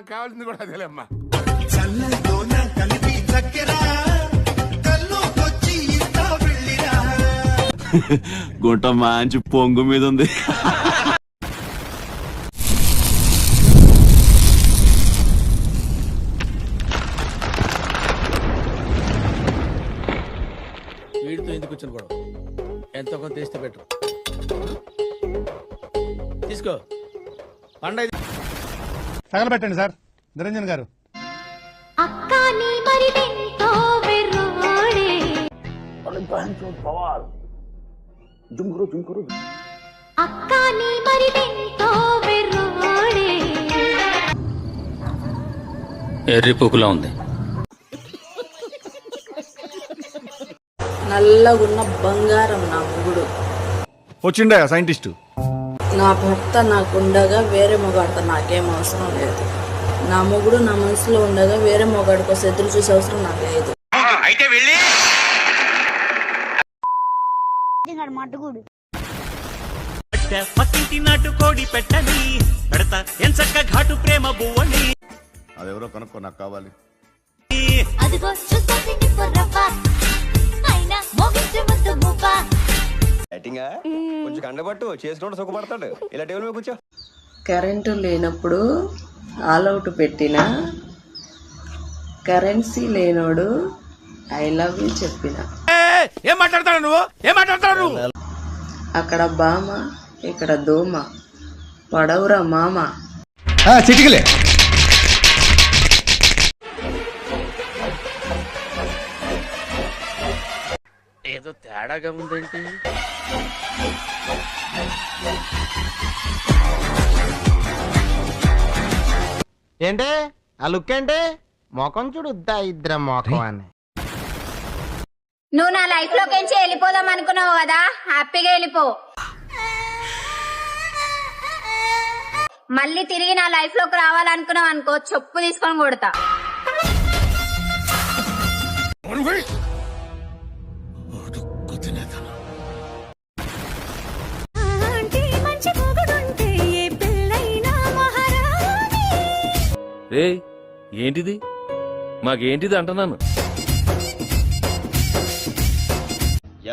నాకు కావాల్సింది కూడా అదేలేమ్మా. గుంట మంచి పొంగు మీద ఉంది. వీడితో ఎందుకు వచ్చిన గొడవ? ఎంతో కొంత తీస్తే పెట్టు. తీసుకో పండగ తగలబెట్టండి సార్ నిరంజన్ గారు. ఎర్రి పుకులా ఉంది. నల్లగున్న బంగారం నా మొగుడు. వచ్చిండా సైంటిస్టు. నా భర్త నాకుండగా వేరే మొగాడితో నాకేం అవసరం లేదు. నా మొగుడు నా మనసులో ఉండగా వేరే మొగాడి కోసం ఎదురు చూసే అవసరం నాకు లేదు. అయితే వెళ్ళి పక్కింటి నాటు కోడి పెట్టని పెడతా ఎంచక్క ఘాటు ప్రేమ బువ్వని. అదెవరో కనుక్కో, నాకు కావాలి. కొంచెం కండబట్టు చేసుకుంటూ సుఖపడతాడు. ఇలా టేబుల్ మీద కూర్చో. కరెంటు లేనప్పుడు ఆల్అవుట్ పెట్టిన కరెన్సీ లేనోడు ఐ లవ్ యూ చెప్పిన. ఏం మాట్లాడతాడు నువ్వు? ఏం మాట్లాడతాడు నువ్వు? అక్కడ బామ ఇక్కడ దోమ పడవురా మామ. చిటికలే ఏదో తేడాగా ఉందేంటి? ఏంటి ఆ లుక్ ఏంటి? మొఖం చూడుద్దా ఇద్దరు మొఖం అని. నువ్వు నా లైఫ్ లోకి వెళ్ళిపోదాం అనుకున్నావు కదా, హ్యాపీగా వెళ్ళిపో. మళ్ళీ తిరిగి నా లైఫ్ లోకి రావాలనుకున్నావు అనుకో, చెప్పు తీసుకొని కొడతా. రే ఏంటిది? మాకేంటిది అంటున్నాను.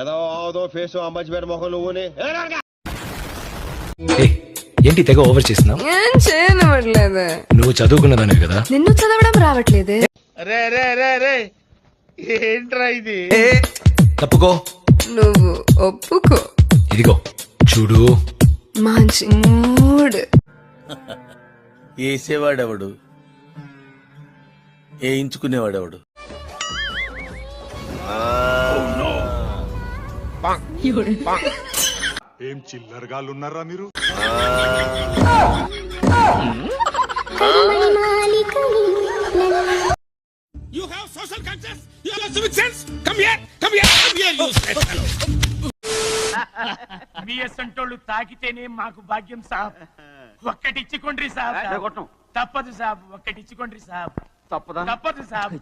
ఏదో ఫేస్ అమ్మాయి మొహం నువ్వునే. ఏంటి తెగ ఓవర్ చేస్తున్నావు? ఏం చేయనట్లేదు. నువ్వు చదువుకున్నదానే కదా. నిన్ను చదవడం రావట్లేదే. రే రే రే రే ఏంట్రా ఇది? తప్పుకో. నువ్వు ఒప్పుకో. ఇదిగో చూడు. మంచి మూడ్. వేసేవాడెవడు? వేయించుకునేవాడెవడు? ఏం చిల్లరగాళ్ళు ఉన్నారా మీరు? You have social conscience. You have civic sense. Come here. Come here. Come here. You fellow. BS అంటోళ్ళు తాకితేనే మాకు భాగ్యం సాబ్. ఒక్కటిచ్చుకోండి సాబ్. తప్పదు సాబ్, ఒక్కటిచ్చుకోండి సాబ్. తప్పదు సాబ్.